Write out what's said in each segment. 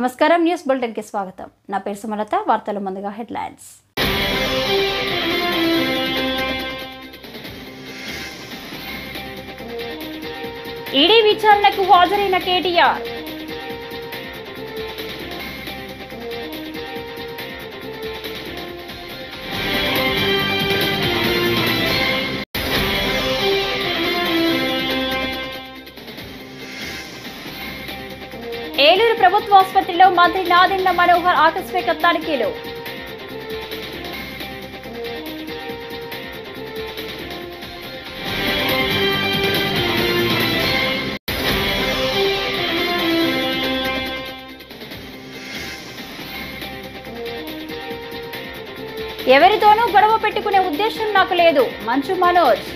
నమస్కారం news bulletin కి స్వాగతం. నా పేరు సుమలత. వార్తల ముందుగా హెడ్లైన్స్. ఈడీ విచారణకు హాజరైన కేటీఆర్. ఏలూరు ప్రభుత్వ ఆసుపత్రిలో మంత్రి నాదెండ్ల మనోహర్ ఆకస్మిక తనిఖీలు. ఎవరితోనూ గొడవ పెట్టుకునే ఉద్దేశం నాకు లేదు, మంచు మనోజ్.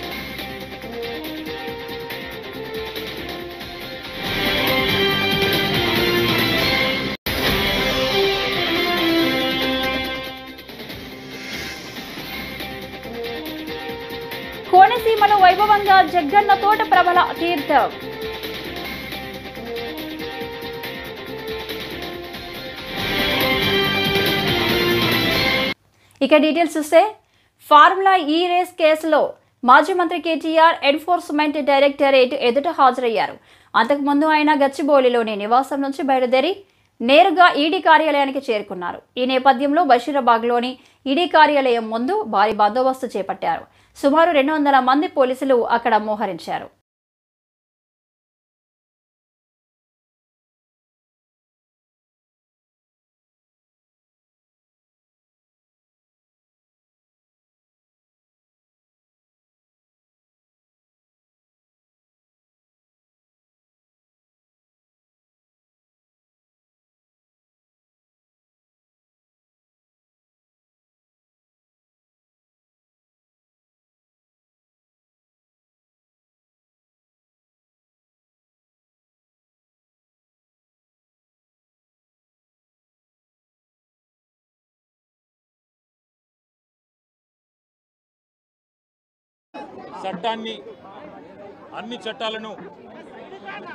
కోనసీమలో వైభవంగా జగ్గన్న తోట ప్రబల తీర్థం. ఇక డీటెయిల్స్ చూస్తే, ఫార్ములా ఈ రేస్ కేసులో మాజీ మంత్రి కేటీఆర్ ఎన్ఫోర్స్మెంట్ డైరెక్టరేట్ ఎదుట హాజరయ్యారు. అంతకుముందు ఆయన గచ్చిబౌలిలోని నివాసం నుంచి బయలుదేరి నేరుగా ఈడీ కార్యాలయానికి చేరుకున్నారు. ఈ నేపథ్యంలో బషీరాబాద్లోని ఈడీ కార్యాలయం ముందు భారీ బందోబస్తు చేపట్టారు. సుమారు 200 మంది పోలీసులు అక్కడ మోహరించారు. చట్టాన్ని అన్ని చట్టాలను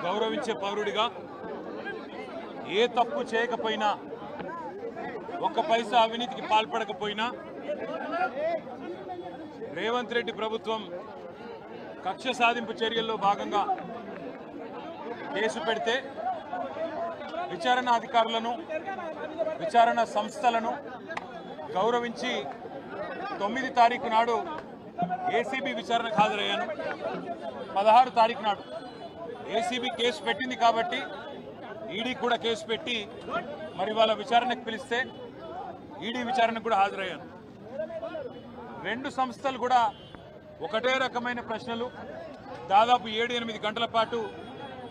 గౌరవించే పౌరుడిగా ఏ తప్పు చేయకపోయినా, ఒక్క పైసా అవినీతికి పాల్పడకపోయినా రేవంత్ రెడ్డి ప్రభుత్వం కక్ష సాధింపు చర్యల్లో భాగంగా కేసు పెడితే విచారణ అధికారులను, విచారణ సంస్థలను గౌరవించి 9 తారీఖు నాడు ఏసీబీ విచారణకు హాజరయ్యాను. 16 తారీఖు నాడు ఏసీబీ కేసు పెట్టింది కాబట్టి ఈడీ కూడా కేసు పెట్టి మరి వాళ్ళ విచారణకు పిలిస్తే ఈడీ విచారణకు కూడా హాజరయ్యాను. 2 సంస్థలు కూడా ఒకటే రకమైన ప్రశ్నలు దాదాపు 7-8 గంటల పాటు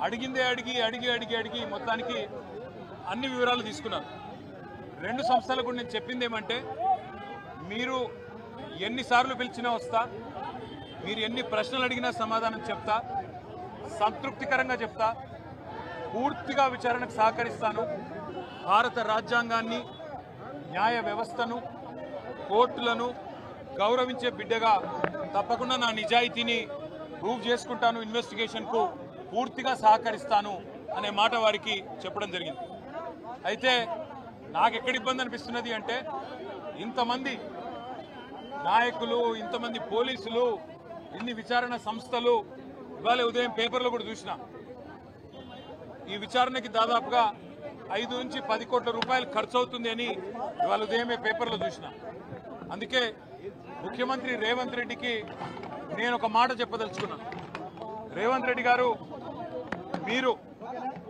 అడిగిందే అడిగి మొత్తానికి అన్ని వివరాలు తీసుకున్నారు. 2 సంస్థలకు కూడా నేను చెప్పింది ఏమంటే, మీరు ఎన్నిసార్లు పిలిచినా వస్తా, మీరు ఎన్ని ప్రశ్నలు అడిగినా సమాధానం చెప్తా, సంతృప్తికరంగా చెప్తా, పూర్తిగా విచారణకు సహకరిస్తాను. భారత రాజ్యాంగాన్ని, న్యాయ వ్యవస్థను, కోర్టులను గౌరవించే బిడ్డగా తప్పకుండా నా నిజాయితీని ప్రూవ్ చేసుకుంటాను, ఇన్వెస్టిగేషన్కు పూర్తిగా సహకరిస్తాను అనే మాట వారికి చెప్పడం జరిగింది. అయితే నాకు ఎక్కడ ఇబ్బంది అనిపిస్తున్నది అంటే, ఇంతమంది నాయకులు, ఇంతమంది పోలీసులు, ఇన్ని విచారణ సంస్థలు, ఇవాళ ఉదయం పేపర్లో కూడా చూసిన ఈ విచారణకి దాదాపుగా 5 నుంచి 10 కోట్ల రూపాయలు ఖర్చు అవుతుంది అని ఇవాళ ఉదయమే పేపర్లో చూసిన. అందుకే ముఖ్యమంత్రి రేవంత్ రెడ్డికి నేను ఒక మాట చెప్పదలుచుకున్నాను. రేవంత్ రెడ్డి గారు, మీరు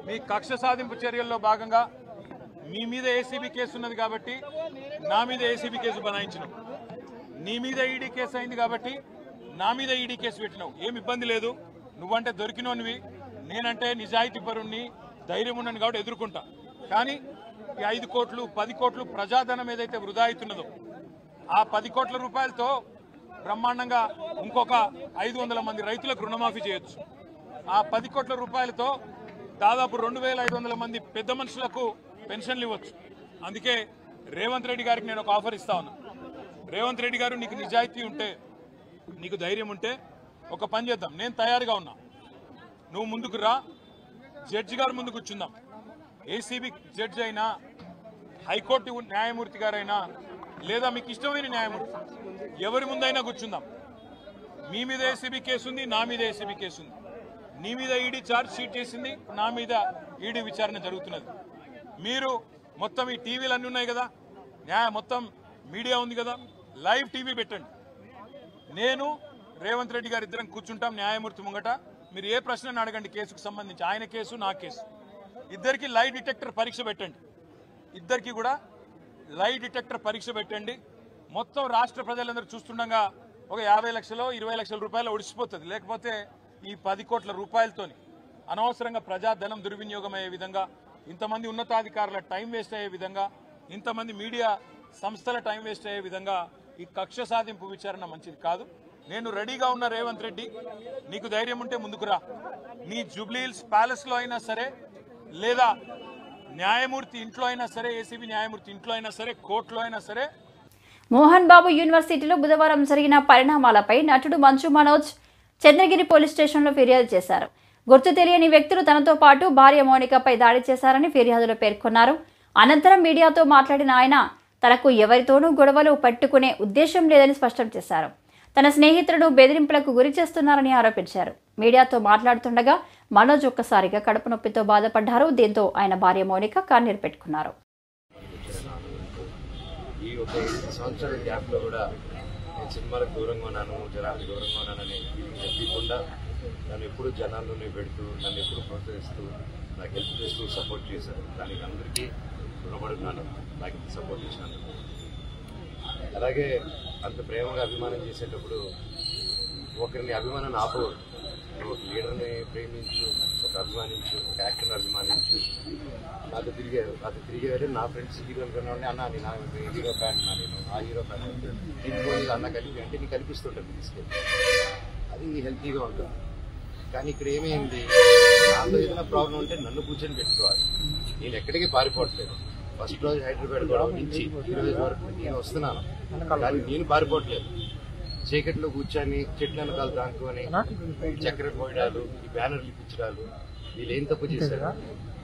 మీ కక్ష సాధింపు చర్యల్లో భాగంగా మీ మీద ఏసీబీ కేసు ఉన్నది కాబట్టి నా మీద ఏసీబీ కేసు బనాయించినావు, నీ మీద ఈడీ కేసు అయింది కాబట్టి నా మీద ఈడీ కేసు పెట్టినావు. ఏమి ఇబ్బంది లేదు, నువ్వంటే దొరికినోనివి, నేనంటే నిజాయితీ పరుణ్ణి, ధైర్యం ఉన్నాను కాబట్టి ఎదుర్కొంటా. కానీ ఈ 5 కోట్లు 10 కోట్లు ప్రజాధనం ఏదైతే వృధా అవుతున్నదో, ఆ 10 కోట్ల రూపాయలతో బ్రహ్మాండంగా ఇంకొక 500 మంది రైతులకు రుణమాఫీ చేయొచ్చు. ఆ 10 కోట్ల రూపాయలతో దాదాపు 2500 మంది పెద్ద మనుషులకు పెన్షన్లు ఇవ్వచ్చు. అందుకే రేవంత్ రెడ్డి గారికి నేను ఒక ఆఫర్ ఇస్తా ఉన్నా. రేవంత్ రెడ్డి గారు, నీకు నిజాయితీ ఉంటే, నీకు ధైర్యం ఉంటే ఒక పని చేద్దాం, నేను తయారుగా ఉన్నా, నువ్వు ముందుకు రా, జడ్జి గారు ముందు కూర్చుందాం, ఏసీబీ జడ్జి అయినా, హైకోర్టు న్యాయమూర్తి గారైనా, లేదా మీకు ఇష్టమైన న్యాయమూర్తి ఎవరి ముందైనా కూర్చుందాం. మీ మీద ఏసీబీ కేసు ఉంది, నా మీద ఏసీబీ కేసు ఉంది. నీ మీద ఈడీ ఛార్జ్ షీట్ చేసింది, నా మీద ఈడీ విచారణ జరుగుతున్నది. మీరు మొత్తం ఈ టీవీలు అన్నీ ఉన్నాయి కదా, మొత్తం మీడియా ఉంది కదా, లైవ్ టీవీ పెట్టండి. నేను రేవంత్ రెడ్డి గారు ఇద్దరం కూర్చుంటాం న్యాయమూర్తి ముంగట. మీరు ఏ ప్రశ్నను అడగండి కేసుకు సంబంధించి, ఆయన కేసు నా కేసు. ఇద్దరికి లై డిటెక్టర్ పరీక్ష పెట్టండి. ఇద్దరికి కూడా లై డిటెక్టర్ పరీక్ష పెట్టండి. మొత్తం రాష్ట్ర ప్రజలందరూ చూస్తుండగా ఒక 50 లక్షలు 20 లక్షల రూపాయలు ఒడిసిపోతుంది. లేకపోతే ఈ 10 కోట్ల రూపాయలతోని అనవసరంగా ప్రజాధనం దుర్వినియోగం అయ్యే విధంగా, ఇంతమంది ఉన్నతాధికారుల టైం వేస్ట్ అయ్యే విధంగా, ఇంతమంది మీడియా సంస్థల టైం వేస్ట్ అయ్యే విధంగా ఈ కక్ష సాధింపు విచారణ మంచిది కాదు. నేను రెడీగా ఉన్న రేవంత్ రెడ్డి, నీకు ధైర్యం ఉంటే ముందుకు రా. నీ జూబ్లీహిల్స్ ప్యాలెస్లో అయినా సరే, లేదా న్యాయమూర్తి ఇంట్లో అయినా సరే, ఏసీబీ న్యాయమూర్తి ఇంట్లో అయినా సరే, కోర్టులో అయినా సరే. మోహన్ బాబు యూనివర్సిటీలో బుధవారం జరిగిన పరిణామాలపై నటుడు మంచు మనోజ్ చంద్రగిరి పోలీస్ స్టేషన్లో ఫిర్యాదు చేశారు. గుర్తు తెలియని వ్యక్తులు తనతో పాటు భార్య మౌనికపై దాడి చేశారని ఫిర్యాదులో పేర్కొన్నారు. అనంతరం మీడియాతో మాట్లాడిన ఆయన తనకు ఎవరితోనూ గొడవలు పట్టుకునే ఉద్దేశం లేదని స్పష్టం చేశారు. తన స్నేహితులను బెదిరింపులకు గురి చేస్తున్నారని ఆరోపించారు. మీడియాతో మాట్లాడుతుండగా మనోజ్ ఒక్కసారిగా కడుపు నొప్పితో బాధపడ్డారు. దీంతో ఆయన భార్య మౌనిక కన్నీరు పెట్టుకున్నారు. ఈ ఒక సంవత్సరాల గ్యాప్లో కూడా నేను సినిమాలకు దూరంగా ఉన్నాను, జనాలకు దూరంగా ఉన్నానని ఫీలింగ్ చెప్పకుండా నన్ను ఎప్పుడు జనాల్లోనే పెడుతూ, నన్ను ఎప్పుడు ప్రోత్సహిస్తూ, నాకు హెల్ప్ చేస్తూ సపోర్ట్ చేశారు. దానికి అందరికీ రుణపడుతున్నాను, నాకు సపోర్ట్ చేసినందుకు. అలాగే అంత ప్రేమగా అభిమానం చేసేటప్పుడు ఒకరిని అభిమానాన్ని ఆపకూడదు. ఒక లీడర్ని ప్రేమించు, ఒక అభిమానించు, ఒక యాక్టర్ని అభిమానించు. నాతో తిరిగేవారు నా ఫ్రెండ్స్ హీరోలు కన్నా అన్న నేను హీరో ఫ్యాన్ అన్నా, నేను ఆ హీరో ఫ్యాన్ ఇంకోటి అన్న కలిపి అంటే నీకు కల్పిస్తుంటాను తీసుకెళ్ళి. అది హెల్తీగా ఉంటుంది. కానీ ఇక్కడ ఏమైంది, నాలో ఏదైనా ప్రాబ్లం ఉంటే నన్ను కూర్చొని పెట్టుకోవాలి. నేను ఎక్కడికి పారిపోవట్లేదు. ఫస్ట్ రోజు హైదరాబాద్ గొడవ నుంచి ఈ రోజు వరకు నేను వస్తున్నాను, కానీ నేను పారిపోవట్లేదు. చీకట్లో కూర్చొని చెట్ల వెనకాల దాంకొని చక్కెర పోయడాలు, ఈ బ్యానర్లు ఇప్పించడాలు, వీళ్ళు ఏం తప్పు చేశారు?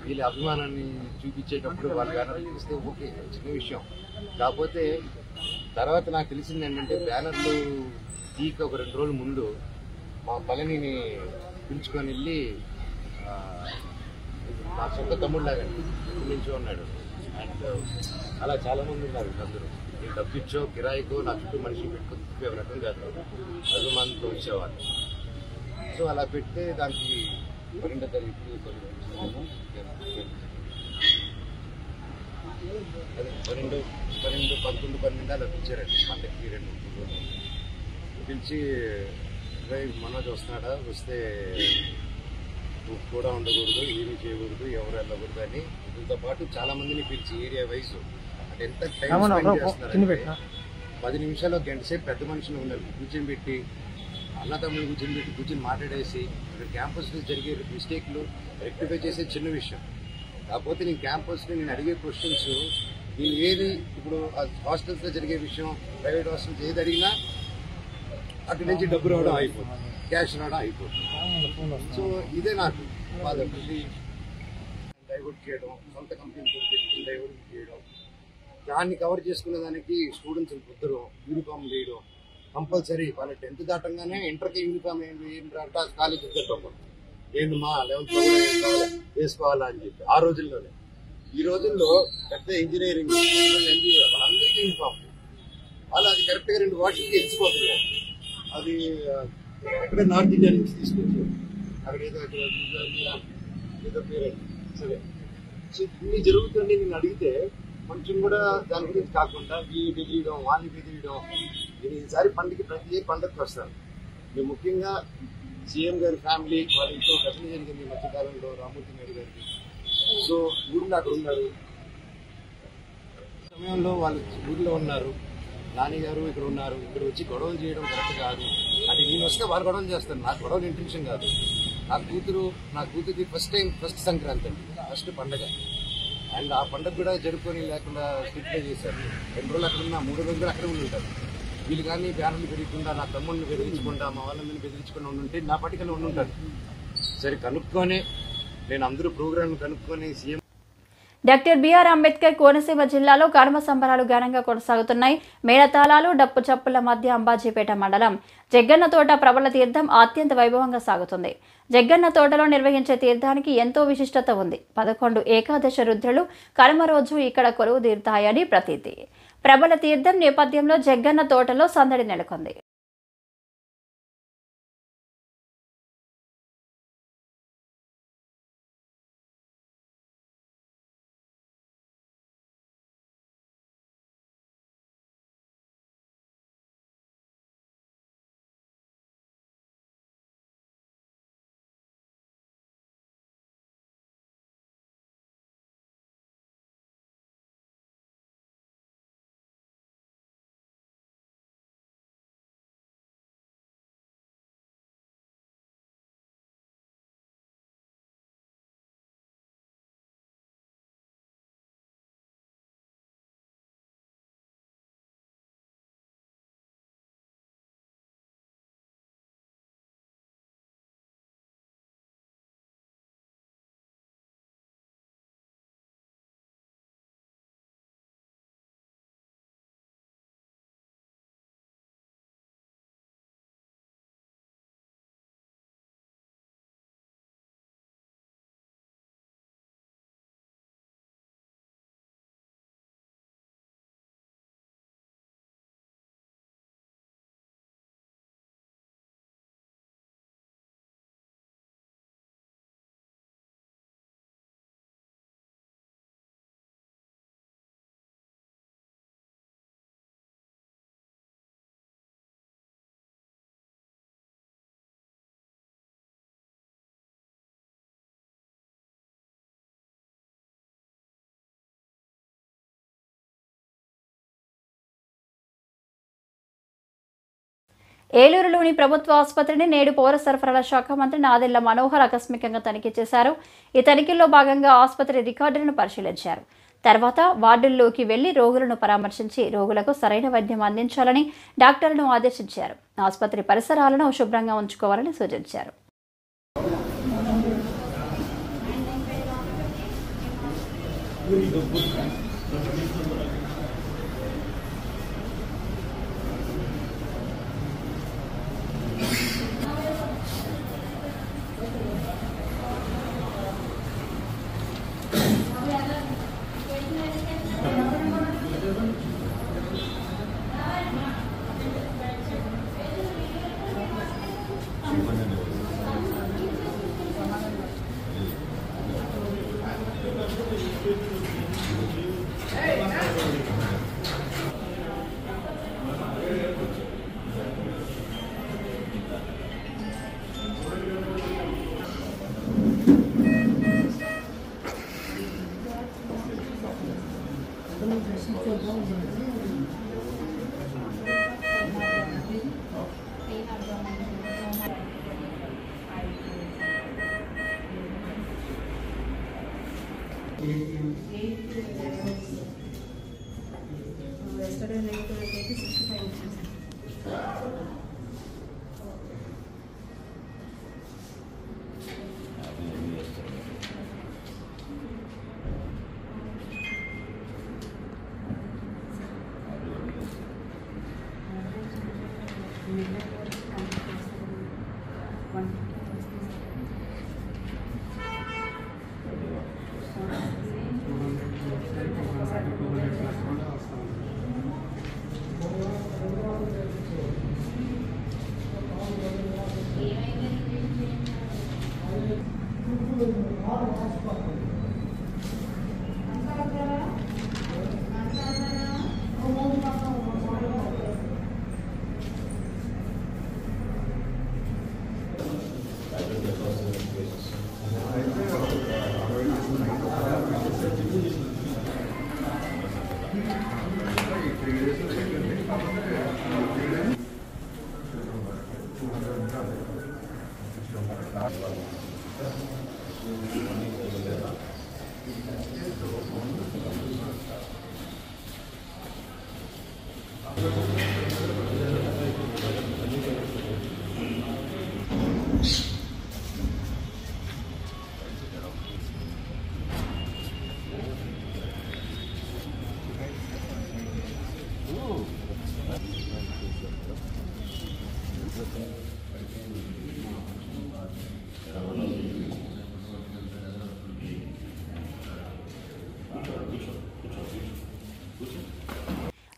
వీళ్ళ అభిమానాన్ని చూపించేటప్పుడు వాళ్ళ బ్యానర్లు ఇస్తే ఓకే, చిన్న విషయం. కాకపోతే తర్వాత నాకు తెలిసింది ఏంటంటే, బ్యానర్లు తీక ఒక 2 రోజుల ముందు మా పళనిని పిలుచుకొని వెళ్ళి, నా సొంత తమ్ముళ్ళలాగా నుంచో ఉన్నాడు. అండ్ అలా చాలామంది ఉన్నారు. వీళ్ళందరూ నేను డబ్బిచ్చో కిరాయికో నా చుట్టూ మనిషిని పెట్టుకుని తిప్పే రకం కాదు, అభిమానంతో వచ్చేవాళ్ళు. సో అలా పెడితే దానికి 12వ తారీఖు 12, 11, 12 అలా పిలిచారండి. పండగకి 2 రోజులు పిలిచి, మనోజ్ వస్తున్నాడా, వస్తే నువ్వు కూడా ఉండకూడదు, ఏమీ చేయకూడదు, ఎవరు వెళ్ళకూడదు అని. దీంతో పాటు చాలా మందిని పిలిచి ఏరియా వైజ్ అంటే ఎంత టైం స్పెండ్ చేస్తున్నారంటే, 10 నిమిషాలు గంట సేపు పెద్ద మనుషులు ఉన్నారు కూర్చొని పెట్టి, అన్నతమ్ములు కూర్చొని మాట్లాడేసి ఇక్కడ క్యాంపస్లో జరిగే మిస్టేక్లు రెక్టిఫై చేసే చిన్న విషయం. కాకపోతే నేను క్యాంపస్లో నేను అడిగే క్వశ్చన్స్, నేను ఏది ఇప్పుడు హాస్టల్స్లో జరిగే విషయం, ప్రైవేట్ హాస్టల్స్ ఏది అడిగినా అటు నుంచి డబ్బు రావడం అయిపోతుంది, క్యాష్ రావడం అయిపోతుంది. సో ఇదే నాకు బాధ. డైవర్ట్ చేయడం, సొంత కంపెనీతో పెట్టుకుని డైవర్ట్ చేయడం, దాన్ని కవర్ చేసుకునే దానికి స్టూడెంట్స్ కుదరడం, యూనిఫామ్ వేయడం కంపల్సరీ. వాళ్ళ 10th దాటంగానే ఇంటర్కి యూనిఫామ్ ఏంటంటే కాలేజ్ ఇద్దరు ఏంటి మా 11th వేసుకోవాలా అని చెప్పి ఆ రోజుల్లోనే. ఈ రోజుల్లో పెద్ద ఇంజనీరింగ్ MBA వాళ్ళందరికీ యూనిఫామ్. వాళ్ళు అది కరెక్ట్గా 2 వాటికి ఎంచుకోతున్నారు. అది ఎక్కడ నార్త్ ఇండియా నుంచి తీసుకొచ్చారు, అక్కడ ఏదో పేరెంట్ సరే. సో ఇన్ని జరుగుతుంది. నేను అడిగితే కొంచెం కూడా దాని గురించి కాకుండా బెదిరియడం, వాళ్ళని బెదిరియడం. నేను ఈసారి పండుగకి ప్రతి పండుగకి వస్తాను. నేను ముఖ్యంగా సీఎం గారి ఫ్యామిలీ వాళ్ళ ఇంట్లో ఘటన జరిగింది ఈ మధ్యకాలంలో, రామ్మూర్తి నాయుడు గారికి. సో ఊళ్ళో అక్కడ ఉన్నారు, సమయంలో వాళ్ళు ఊళ్ళో ఉన్నారు, నాని గారు ఇక్కడ ఉన్నారు. ఇక్కడ వచ్చి గొడవలు చేయడం కరెక్ట్ కాదు. అంటే నేను వస్తే వాళ్ళు గొడవలు చేస్తాను, నాకు గొడవలు ఇంటెన్షన్ కాదు. నా కూతురికి ఫస్ట్ సంక్రాంతి అండి, ఫస్ట్ పండగ. అండ్ ఆ పండుగ కూడా జరుపుకొని లేకుండా స్ట్రిక్ట్గా చేశారు. 2 రోజులు అక్కడ ఉన్నా, 3 రోజులు అక్కడే ఉండి ఉంటారు. వీళ్ళు కానీ బ్యానర్లు పెరగకుండా, నా తమ్ముడిని బెదిరించకుండా, మా వాళ్ళని బెదిరించకుండా ఉండుంటే నా పట్టికలో ఉండుంటారు. సరే కనుక్కొని, నేను అందరూ ప్రోగ్రామ్ కనుక్కొని CM doctor BR Ambedkar Konaseema జిల్లాలో కనుమ సంబరాలు ఘనంగా కొనసాగుతున్నాయి. మేళతాళాలు డప్పు చప్పుల మధ్య అంబాజీపేట మండలం జగ్గన్న తోట ప్రబల తీర్థం అత్యంత వైభవంగా సాగుతుంది. జగ్గన్న తోటలో నిర్వహించే తీర్థానికి ఎంతో విశిష్టత ఉంది. 11 ఏకాదశ రుద్రులు కనుమ రోజు ఇక్కడ కొలువు తీరుతాయని ప్రతీతి. ప్రబల తీర్థం నేపథ్యంలో జగ్గన్న తోటలో సందడి నెలకొంది. ఏలూరులోని ప్రభుత్వ ఆసుపత్రిని నేడు పౌర సరఫరాల శాఖ మంత్రి నాదెళ్ల మనోహర్ ఆకస్మికంగా తనిఖీ చేశారు. ఈ తనిఖీల్లో భాగంగా ఆసుపత్రి రికార్డులను పరిశీలించారు. తర్వాత వార్డుల్లోకి వెళ్లి రోగులను పరామర్శించి రోగులకు సరైన వైద్యం అందించాలని డాక్టర్లను ఆదేశించారు. ఆసుపత్రి పరిసరాలను శుభ్రంగా ఉంచుకోవాలని సూచించారు.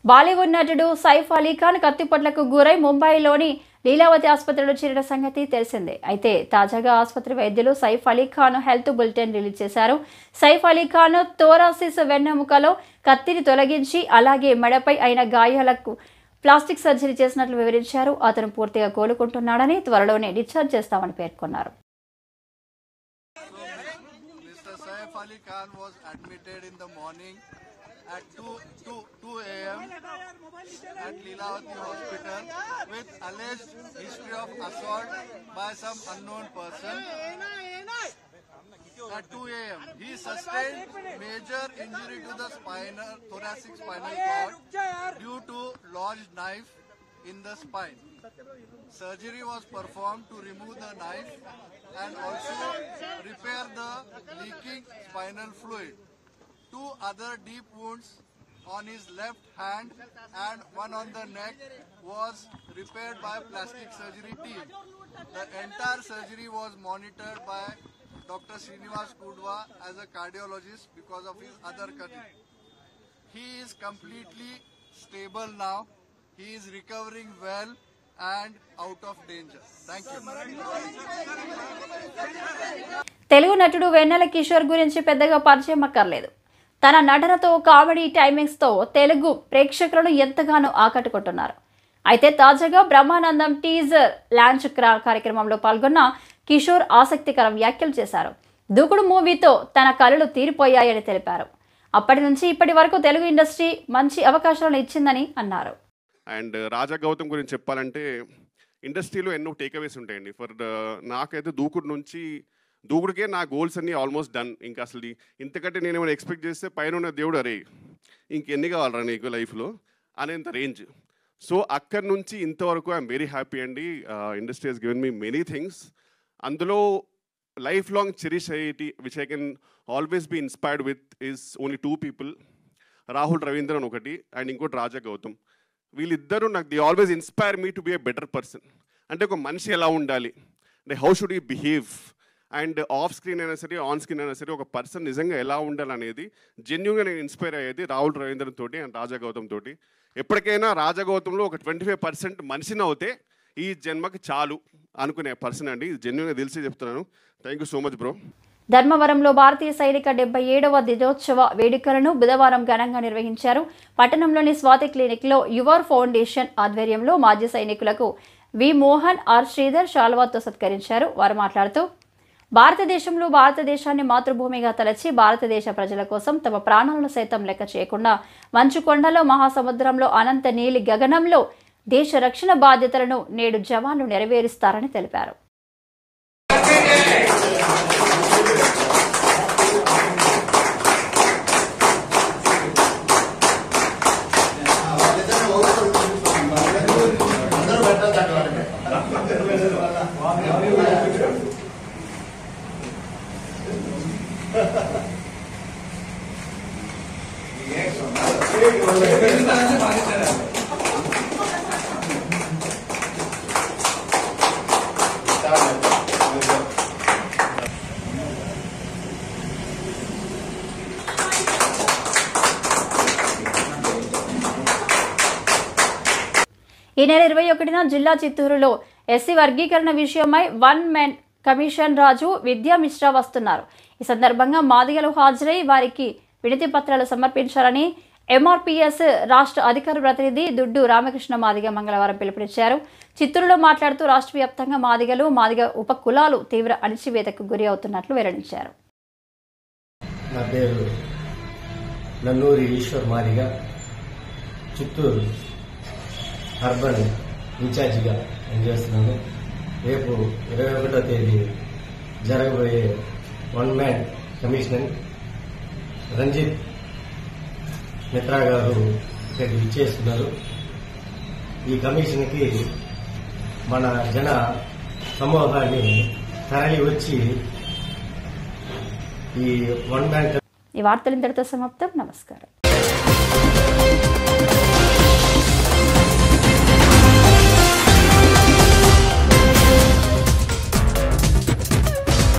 బాలీవుడ్ నటుడు సైఫ్ అలీ ఖాన్ కత్తిపొట్లకు గురై ముంబైలోని లీలావతి ఆసుపత్రిలో చేరిన సంగతి తెలిసిందే. అయితే తాజాగా ఆసుపత్రి వైద్యులు Saif Ali Khan health bulletin release చేశారు. సైఫ్ అలీ ఖాన్ థోరాసిస్ వెన్నెముకలో కత్తిని తొలగించి అలాగే మెడపై అయిన గాయాలకు ప్లాస్టిక్ సర్జరీ చేసినట్లు వివరించారు. అతను పూర్తిగా కోలుకుంటున్నాడని త్వరలోనే డిశ్చార్జ్ చేస్తామని పేర్కొన్నారు. At 2 a.m. at Leelavati Hospital with alleged history of assault by some unknown person. At 2 a.m. he sustained major injury to the thoracic spinal cord due to lodged knife in the spine. Surgery was performed to remove the knife and also repair the leaking spinal fluid. 2 other deep wounds on his left hand and one on the neck was repaired by plastic surgery team. The entire surgery was monitored by Dr. Srinivas Kudva as a cardiologist because of his other condition. He is completely stable now. He is recovering well and out of danger. Thank you. Telugu నటుడు వెన్నెల కిషోర్ గురించి పెద్దగా పరిచయం అక్కర్లేదు. తన నటనతో comedy టైమింగ్స్తో Telugu ప్రేక్షకులను ఎంతగానో ఆకట్టుకుంటున్నారు. అయితే తాజాగా బ్రహ్మానందం టీజర్ లాంచ్ కార్యక్రమంలో పాల్గొన్న కిషోర్ ఆసక్తికర వ్యాఖ్యలు చేశారు. దూకుడు మూవీతో తన కళలు తీరిపోయాయని తెలిపారు. అప్పటి నుంచి ఇప్పటి వరకు తెలుగు ఇండస్ట్రీ మంచి అవకాశాలను ఇచ్చిందని అన్నారు. అండ్ రాజా గౌతమ్ గురించి చెప్పాలంటే ఇండస్ట్రీలో ఎన్నో టేక్అవేస్ ఉంటాయండి. నాకైతే దూకుడికే నా గోల్స్ అన్నీ ఆల్మోస్ట్ డన్. ఇంకా అసలు ఇంతకంటే నేను ఏమైనా ఎక్స్పెక్ట్ చేస్తే పైన ఉన్న దేవుడు అరే ఇంకెన్ని కావాలరా నీకు లైఫ్లో అనేంత రేంజ్. సో అక్కడి నుంచి ఇంతవరకు ఐఎమ్ వెరీ హ్యాపీ అండి. Industry has given me many things. అందులో లైఫ్ లాంగ్ చెరిష్ అయ్యేటి which I can always be inspired with is only 2 people. Rahul Ravindran ఒకటి అండ్ ఇంకోటి రాజా గౌతమ్. వీళ్ళిద్దరూ నాకు the always inspire me to be a better person. అంటే ఒక మనిషి ఎలా ఉండాలి, అంటే how should you behave, and off screen అయినా సరే ఆన్ స్క్రీన్ అయినా సరే ఒక పర్సన్ నిజంగా ఎలా ఉండాలనేది జెన్యూన్గా నేను ఇన్స్పైర్ అయ్యేది రాహుల్ రవీంద్రన్ తోటి అండ్ రాజా గౌతమ్ తోటి. ఎప్పటికైనా రాజా గౌతంలో ఒక 25% మనిషిని అవుతే ఈ జన్మకి చాలు అనుకునే పర్సన్ అండి. జెన్యూన్గా తెలిసి చెప్తున్నాను. Thank you so much bro. ధర్మవరంలో భారతీయ సైనిక 77వ దినోత్సవ వేడుకలను బుధవారం ఘనంగా నిర్వహించారు. పట్టణంలోని స్వాతి క్లినిక్లో యువర్ ఫౌండేషన్ ఆధ్వర్యంలో మాజీ సైనికులకు వి మోహన్, ఆర్ శ్రీధర్ శాల్వాతో సత్కరించారు. వారు మాట్లాడుతూ భారతదేశంలో భారతదేశాన్ని మాతృభూమిగా తలచి భారతదేశ ప్రజల కోసం తమ ప్రాణాలను సైతం లెక్క చేయకుండా మంచు కొండలో, మహాసముద్రంలో, అనంత నీలి గగనంలో దేశ రక్షణ బాధ్యతలను నేడు జవాన్లు నెరవేరుస్తారని తెలిపారు. ఈ నెల 21న జిల్లా చిత్తూరులో ఎస్సీ వర్గీకరణ విషయమై 1 మెన్ కమిషన్ రాజు విద్యా మిశ్రా వస్తున్నారు. ఈ సందర్భంగా మాదిగలు హాజరై వారికి వినతి పత్రాలు సమర్పించాలని ఎంఆర్పీఎస్ రాష్ట్ర అధికార ప్రతినిధి దుడ్డు రామకృష్ణ మాదిగ మంగళవారం పిలుపునిచ్చారు. చిత్తూరులో మాట్లాడుతూ రాష్ట్ర వ్యాప్తంగా మాదిగలు, మాదిగ ఉపకులాలు తీవ్ర అణిచివేతకు గురి అవుతున్నట్లు వెల్లడించారు. నా పేరు నల్లూరి ఈశ్వర్ మాదిగ, చిత్తూరు అర్బన్ ఇన్ఛార్జిగా పనిచేస్తున్నాను. రేపు 21వ తేదీ జరగబోయే 1 మ్యాన్ కమిషన్ రంజిత్ మిత్రా గారు ఇక్కడికి ఇచ్చేస్తున్నారు. ఈ కమిషన్కి మన జన సమూహాన్ని తరలి వచ్చి ఈ 1 మ్యాన్. ఈ వార్తలు ఇంతటితో సమాప్తం. నమస్కారం.